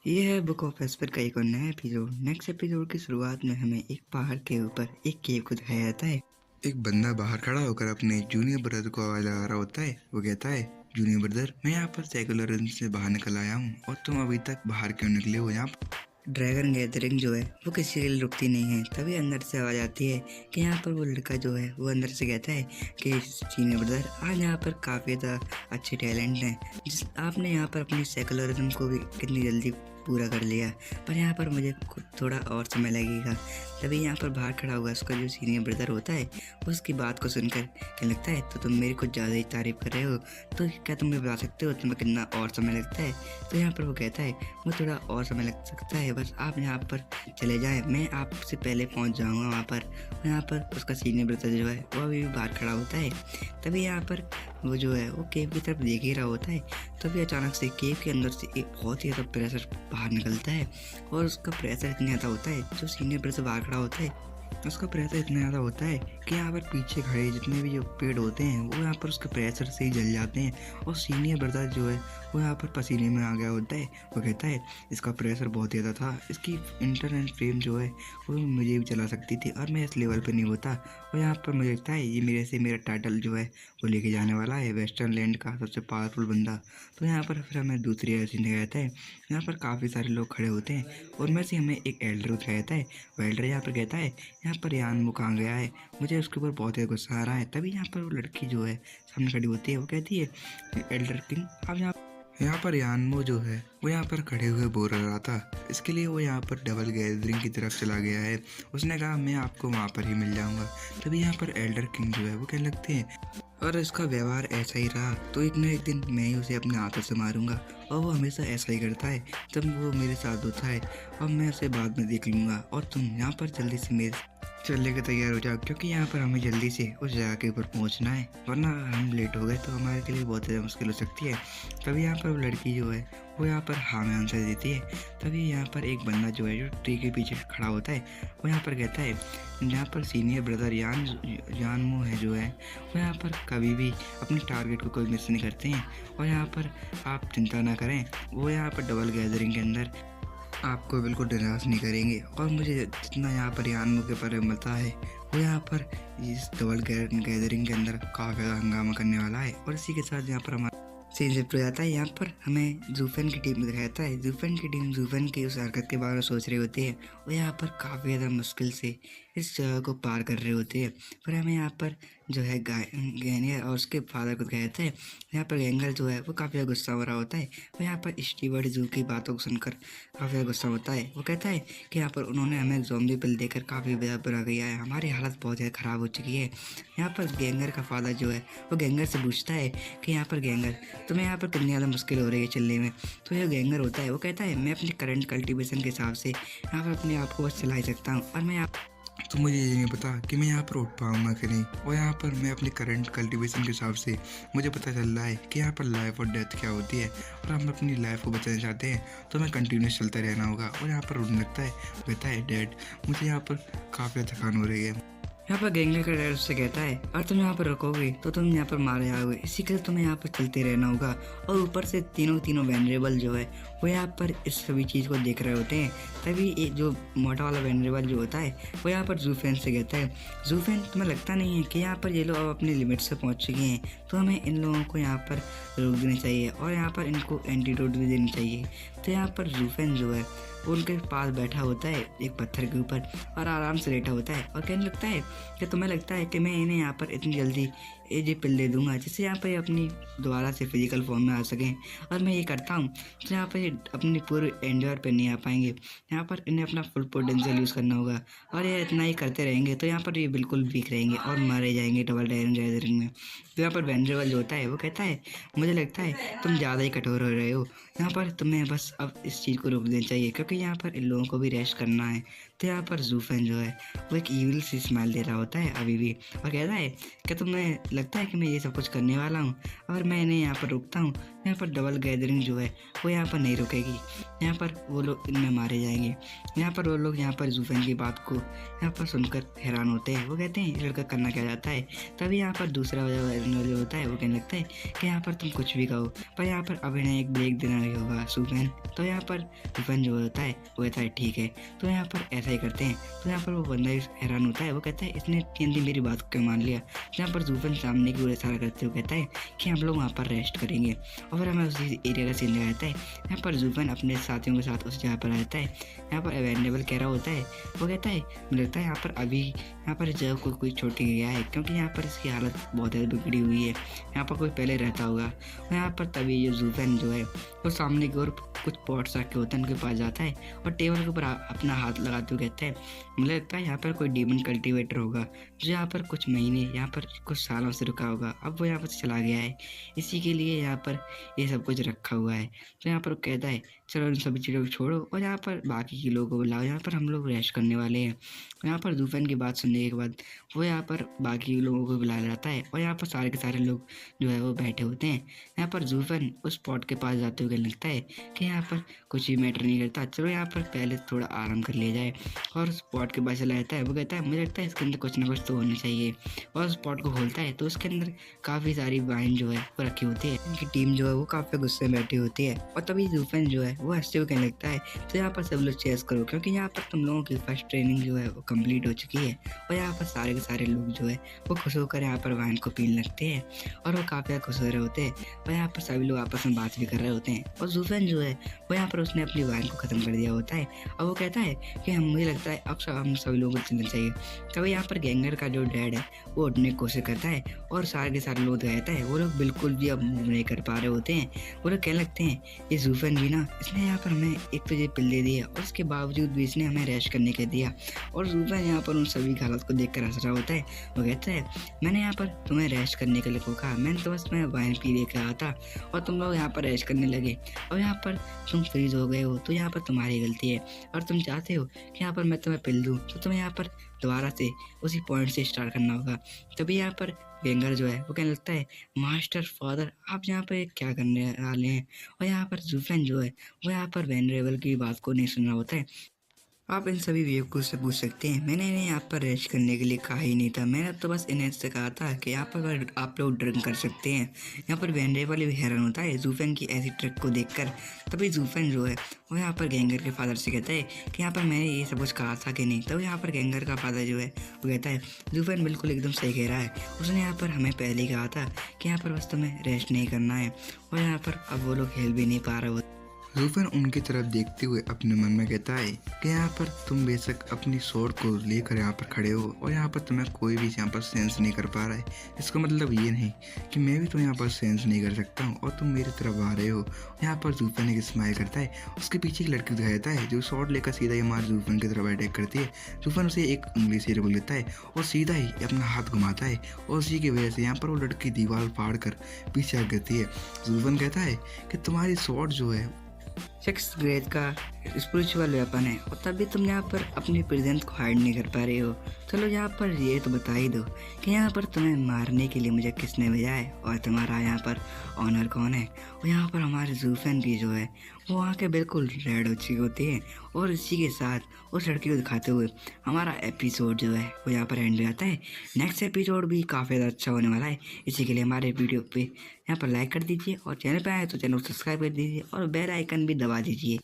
ये है book of Esper का एक और नया एपिसोड। नेक्स्ट एपिसोड की शुरुआत में हमें एक पहाड़ के ऊपर एक केव को दिखाया जाता है। एक बंदा बाहर खड़ा होकर अपने जूनियर ब्रदर को आवाज लगा रहा होता है। वो कहता है, जूनियर ब्रदर, मैं यहाँ पर सेकुलरिज्म से बाहर निकल आया हूँ और तुम अभी तक बाहर क्यों निकले हो? यहाँ ड्रैगन गैदरिंग जो है वो किसी के लिए रुकती नहीं है। तभी अंदर से आवाज आती है कि यहाँ पर वो लड़का जो है वो अंदर से कहता है कि सीनियर ब्रदर, आज यहाँ पर काफ़ी ज़्यादा अच्छे टैलेंट हैं। जिस आपने यहाँ पर अपनी सेकुलरिज्म को भी कितनी जल्दी पूरा कर लिया, पर यहाँ पर मुझे थोड़ा और समय लगेगा। तभी यहाँ पर बाहर खड़ा हुआ उसका जो सीनियर ब्रदर होता है उसकी बात को सुनकर क्या लगता है, तो तुम मेरे कुछ ज़्यादा ही तारीफ कर रहे हो, तो क्या तुम मुझे बता सकते हो तुम्हें कितना और समय लगता है? तो यहाँ पर वो कहता है वो थोड़ा और समय लग सकता है, बस आप यहाँ पर चले जाएं, मैं आपसे पहले पहुँच जाऊँगा वहाँ पर। यहाँ पर उसका सीनियर ब्रदर जो है वो अभी भी बाहर खड़ा होता है। तभी यहाँ पर वो जो है वो केव की तरफ देख ही रहा होता है। तभी अचानक से केव के अंदर से एक बहुत ही ज़्यादा प्रेशर बाहर निकलता है और उसका प्रेशर इतना ज़्यादा होता है, जो सीनियर ब्रदर बाहर खड़ा होता है उसका प्रेशर इतना ज़्यादा होता है कि यहाँ पर पीछे खड़े जितने भी जो पेड़ होते हैं वो यहाँ पर उसके प्रेशर से ही जल जाते हैं। और सीनियर ब्रदर जो है वो यहाँ पर पसीने में आ गया होता है। वो कहता है इसका प्रेशर बहुत ज़्यादा था, इसकी इंटरनेट फ्रेम जो है वो मुझे भी चला सकती थी और मैं इस लेवल पे नहीं होता। और यहाँ पर मुझे लगता है ये मेरे से मेरा टाइटल जो है वो लेके जाने वाला है, वेस्टर्न लैंड का सबसे पावरफुल बंदा। तो यहाँ पर फिर हमें दूसरी ऐसी कहता है, यहाँ पर काफ़ी सारे लोग खड़े होते हैं और में से हमें एक एल्डर दिखाया जाता है। वो एल्डर यहाँ पर कहता है, यहाँ पर यान कहाँ गया है, मुझे उसके ऊपर बहुत ही गुस्सा आ रहा है। तभी यहाँ पर वो लड़की जो है सामने खड़ी होती है। वो कहती है, एल्डर किंग, आप यहाँ पर यानमो जो है वो यहाँ पर खड़े हुए बोल रहा था, इसके लिए वो यहाँ पर डबल गैदरिंग की तरफ चला गया है। उसने कहा मैं आपको वहाँ पर ही मिल जाऊँगा। तभी यहाँ पर एल्डर किंग जो है वो कहने लगते हैं, और इसका व्यवहार ऐसा ही रहा तो एक न एक दिन मैं ही उसे अपने हाथों से मारूंगा। और वो हमेशा ऐसा ही करता है, तब वो मेरे साथ होता है और मैं उसे बाद में देख लूँगा। और तुम यहाँ पर जल्दी से मेरे चलने के तैयार हो जाओ, क्योंकि यहाँ पर हमें जल्दी से उस जगह के ऊपर पहुँचना है, वरना हम लेट हो गए तो हमारे के लिए बहुत ज़्यादा मुश्किल हो सकती है। तभी यहाँ पर वो लड़की जो है वो यहाँ पर हाँ में आंसर देती है। तभी यहाँ पर एक बंदा जो है जो ट्री के पीछे खड़ा होता है वो यहाँ पर कहता है, यहाँ पर सीनियर ब्रदर यानमो है जो है वो यहाँ पर कभी भी अपने टारगेट को कोई मिस नहीं करते हैं। और यहाँ पर आप चिंता ना करें, वो यहाँ पर डबल गैदरिंग के अंदर आपको बिल्कुल निराश नहीं करेंगे। और मुझे जितना यहाँ पर यानमो के बारे में पता है वो यहाँ पर इस डबल गैदरिंग के अंदर काफ़ी ज़्यादा हंगामा करने वाला है। और इसी के साथ यहाँ पर हमारा सीन शिफ्ट हो जाता है। यहाँ पर हमें जूफेन की टीम दिखाया जाता है। जूफेन की टीम जूफेन की उस हरकत के बारे में सोच रही होती है। वो यहाँ पर काफ़ी ज़्यादा मुश्किल से इस जगह को पार कर रहे होते हैं। फिर हमें यहाँ पर जो है गैंगर और उसके फादर को दिखाया जाता है। यहाँ पर गैंगर जो है वो काफ़ी ज़्यादा गुस्सा हो रहा होता है। वो यहाँ पर स्टीवर्ड जू की बातों को सुनकर काफ़ी ज़्यादा गुस्सा होता है। वो कहता है कि यहाँ पर उन्होंने हमें ज़ॉम्बी पिल देकर काफ़ी ज़्यादा बुरा किया है, हमारी हालत बहुत ज़्यादा ख़राब हो चुकी है। यहाँ पर गैंगर का फादर जो है वो गैंगर से पूछता है कि यहाँ पर गैंगर, तुम्हें यहाँ पर कितनी ज़्यादा मुश्किल हो रही है चलने में? तो यह गैंगर होता है वो कहता है, मैं अपनी करंट कल्टीवेशन के हिसाब से यहाँ पर अपने आप को बस चला ही सकता हूँ, और मैं तो मुझे ये नहीं पता कि मैं यहाँ पर उठ पाऊँगा कि नहीं। और यहाँ पर मैं अपनी करंट कल्टीवेशन के हिसाब से मुझे पता चल रहा है कि यहाँ पर लाइफ और डेथ क्या होती है, और हम अपनी लाइफ को बचाना चाहते हैं तो हमें कंटिन्यूस चलते रहना होगा। और यहाँ पर उड़ने लगता है, कहता है, डैड मुझे यहाँ पर काफ़ी थकान हो रही है। यहाँ पर गैंगर का डैड उससे कहता है, और तुम यहाँ पर रुकोगे तो तुम यहाँ पर मारे जाओगे, इसी के लिए तुम्हें यहाँ पर चलते रहना होगा। और ऊपर से तीनों वेनरेबल जो है वो यहाँ पर इस सभी चीज़ को देख रहे होते हैं। तभी एक जो मोटा वाला वेनरेबल जो होता है वो यहाँ पर जूफेन से कहता है, जूफेन तुम्हें लगता नहीं है कि यहाँ पर ये लोग अब अपने लिमिट से पहुँच चुके हैं, तो हमें इन लोगों को यहाँ पर रोक देना चाहिए और यहाँ पर इनको एंटीडोट भी देनी चाहिए। तो यहाँ पर जूफेन जो है उनके पास बैठा होता है एक पत्थर के ऊपर और आराम से लेटा होता है और कहने लगता है कि तुम्हें लगता है कि मैं इन्हें यहाँ पर इतनी जल्दी ये पिल दे दूंगा जिससे यहाँ पर ये अपनी दोबारा से फिजिकल फॉर्म में आ सकें, और मैं ये करता हूँ तो यहाँ पर ये अपनी पूरे एंडोर पे नहीं आ पाएंगे। यहाँ पर इन्हें अपना फुल पोटेंशियल यूज़ करना होगा, और ये इतना ही करते रहेंगे तो यहाँ पर ये बिल्कुल वीक रहेंगे और मारे जाएंगे डबल गैदरिंग में। तो यहाँ पर वेनरेबल जो होता है वो कहता है, मुझे लगता है तुम ज़्यादा ही कठोर हो रहे हो, यहाँ पर तुम्हें बस अब इस चीज़ को रोक देना चाहिए क्योंकि यहाँ पर इन लोगों को भी रेस्ट करना है। तो यहाँ पर जूफेन जो है वो एक ईविल सी स्माइल दे रहा होता है अभी भी, और कहता है कि तुम्हें लगता है कि मैं ये सब कुछ करने वाला हूँ, और मैं इन्हें यहाँ पर रुकता हूँ, यहाँ पर डबल गैदरिंग जो है वो यहाँ पर नहीं रुकेगी। यहाँ पर वो लोग इनमें मारे जाएंगे। यहाँ पर वो लोग यहाँ पर जूफन की बात को यहाँ पर सुनकर हैरान होते हैं। वो कहते हैं ये लड़का करना क्या चाहता है। तभी यहाँ पर दूसरा जो होता है वो कहने लगता है कि यहाँ पर तुम कुछ भी कहो, पर यहाँ पर अभी नहीं एक ब्रेक देना ही होगा जूफन। तो यहाँ पर जूफन जो होता है वो कहता है ठीक है, तो यहाँ पर ऐसा ही करते हैं। तो यहाँ पर वो बंदा हैरान होता है। वो कहता है इसने जल्दी मेरी बात को क्यों मान लिया। यहाँ पर जूफन सामने की ओर इशारा करते हुए कहता है कि हम लोग वहाँ पर रेस्ट करेंगे, और फिर हमें उसी एरिया का सीन लगाता है। यहाँ पर जूफन अपने साथियों के साथ उस जगह पर रहता है। यहाँ पर अवेलेबल कह रहा होता है। वो कहता है मुझे लगता है यहाँ पर अभी यहाँ पर इस जगह को कोई छोड़ के गया है, क्योंकि यहाँ पर इसकी हालत बहुत ज़्यादा बिगड़ी हुई है। यहाँ पर कोई पहले रहता होगा। और यहाँ पर तभी ये जूफन जो है वो सामने की ओर कुछ पॉट्स रखे होते हैं उनके पास जाता है और टेबल के ऊपर अपना हाथ लगाते हुए कहता है मुझे लगता है यहाँ पर कोई डीमन कल्टीवेटर होगा जो यहाँ पर कुछ महीने यहाँ पर कुछ सालों से रुका होगा। अब वो यहाँ पर चला गया है, इसी के लिए यहाँ पर ये सब कुछ रखा हुआ है। तो यहाँ पर वो कहता है चलो इन सभी चीज़ों को छोड़ो और यहाँ पर बाकी के लोगों को बुलाओ, यहाँ पर हम लोग रेस्ट करने वाले हैं। यहाँ पर जूफन की बात सुनने के बाद वो यहाँ पर बाकी लोगों को बुलाया जाता है और यहाँ पर सारे के सारे लोग जो है वो बैठे होते हैं। यहाँ पर जूफन उस स्पॉट के पास जाते हुए लगता है कि यहाँ पर कुछ भी मैटर नहीं करता, चलो यहाँ पर पहले थोड़ा आराम कर लिया जाए। और स्पॉट के पास चला जाता है। वो कहता है मुझे लगता है इसके अंदर कुछ ना कुछ तो होना चाहिए, और स्पॉट को खोलता है तो उसके अंदर काफ़ी सारी वाइन जो है वो रखी होती है। उनकी टीम जो है वो काफ़ी गुस्से में बैठी होती है और तभी जूफन जो है वो हंसते हुए कहने लगता है तो यहाँ पर सब लोग चेस करो, क्योंकि यहाँ पर तुम लोगों की फर्स्ट ट्रेनिंग जो है वो कंप्लीट हो चुकी है। और यहाँ पर सारे के सारे लोग जो है वो खुश होकर यहाँ पर वाइन को पीने लगते हैं और वो काफ़ी खुश हो रहे होते हैं। और यहाँ पर सभी लोग आपस में बात भी कर रहे होते हैं और जूफन जो है वो यहाँ पर उसने अपनी वाइन को ख़त्म कर दिया होता है और वो कहता है कि मुझे लगता है अब हम सभी लोगों को चलना चाहिए। तभी यहाँ पर गैंगर का जो डैड है वो उठने की कोशिश करता है और सारे के सारे लोग कहता है वो लोग बिल्कुल भी अब मूव नहीं कर पा रहे होते हैं। वो लोग कहने लगते हैं ये जूफन भी ना, इसने यहाँ पर हमें एक तो ये पिल दे दिया और उसके बावजूद भी इसने हमें रेस्ट करने के दिया। और जूफन यहाँ पर उन सभी हालत को देख कर हंस रहा होता है। वो कहता है मैंने यहाँ पर तुम्हें रेस्ट करने के लिए कहा, मैंने तो बस मैं वाइन पी लेकर आया था और तुम लोग यहाँ पर रेस्ट करने लगे और यहाँ पर तुम फ्रीज हो गए हो, तो यहाँ पर तुम्हारी गलती है। और तुम चाहते हो कि यहाँ पर मैं तुम्हें पिल दूँ, तो तुम्हें यहाँ पर दोबारा से उसी पॉइंट से स्टार्ट करना होगा। तभी यहाँ पर वेंगर जो है वो कहने लगता है मास्टर फादर आप यहाँ पर क्या करने वाले हैं। और यहाँ पर जूफन जो है वो यहाँ पर वेनरेबल की बात को नहीं सुन रहा होता है। आप इन सभी बेवकूफ़ से पूछ सकते हैं मैंने इन्हें यहाँ पर रेस्ट करने के लिए कहा ही नहीं था, मैंने तो बस इन्हें से कहा था कि यहाँ पर आप लोग ड्रिंक कर सकते हैं। यहाँ पर वेनरेबल भी हैरान होता है जूफन की ऐसी ट्रिक को देखकर। तभी जूफन जो है वो यहाँ पर गैंगर के फादर से कहता है कि यहाँ पर मैंने ये सब कुछ कहा था कि नहीं। तब यहाँ पर गैंगर का फादर जो है वो कहता है जूफन बिल्कुल एकदम सही कह रहा है, उसने यहाँ पर हमें पहले ही कहा था कि यहाँ पर बस तुम्हें रेस्ट नहीं करना है। और यहाँ पर अब वो लोग हिल भी नहीं पा रहे होते। जूफन उनकी तरफ देखते हुए अपने मन में कहता है कि यहाँ पर तुम बेशक अपनी स्वॉर्ड को लेकर यहाँ पर खड़े हो और यहाँ पर तुम्हें कोई भी यहाँ पर सेंस नहीं कर पा रहा है। इसका मतलब ये नहीं कि मैं भी तो यहाँ पर सेंस नहीं कर सकता हूँ और तुम मेरी तरफ आ रहे हो। यहाँ पर जूफन एक स्माइल करता है, उसके पीछे एक लड़की दिखाता है जो स्वॉर्ड लेकर सीधा ही मार जूफन की तरफ अटैक करती है। जूफन उसे एक उंगली से रोक लेता है और सीधा ही अपना हाथ घुमाता है और उसी की वजह से यहाँ पर वो लड़की दीवार फाड़ कर पीछे आ गिरती है। जूफन कहता है कि तुम्हारी स्वॉर्ड जो है 6th ग्रेड का स्पिरिचुअल वेपन है और तभी तुम यहाँ पर अपनी प्रेजेंस को हाइड नहीं कर पा रहे हो। चलो यहाँ पर ये तो बता ही दो कि यहाँ पर तुम्हें मारने के लिए मुझे किसने भेजा है और तुम्हारा यहाँ पर ऑनर कौन है। और यहाँ पर हमारे जूफन की जो है वो आँखें बिल्कुल रेड हो चुकी होती है और इसी के साथ उस लड़की को दिखाते हुए हमारा एपिसोड जो है वो यहाँ पर एंड हो जाता है। नेक्स्ट एपिसोड भी काफ़ी ज़्यादा अच्छा होने वाला है, इसी के लिए हमारे वीडियो पे यहाँ पर लाइक कर दीजिए और चैनल पे आए तो चैनल को सब्सक्राइब कर दीजिए और बेल आइकन भी दबा दीजिए।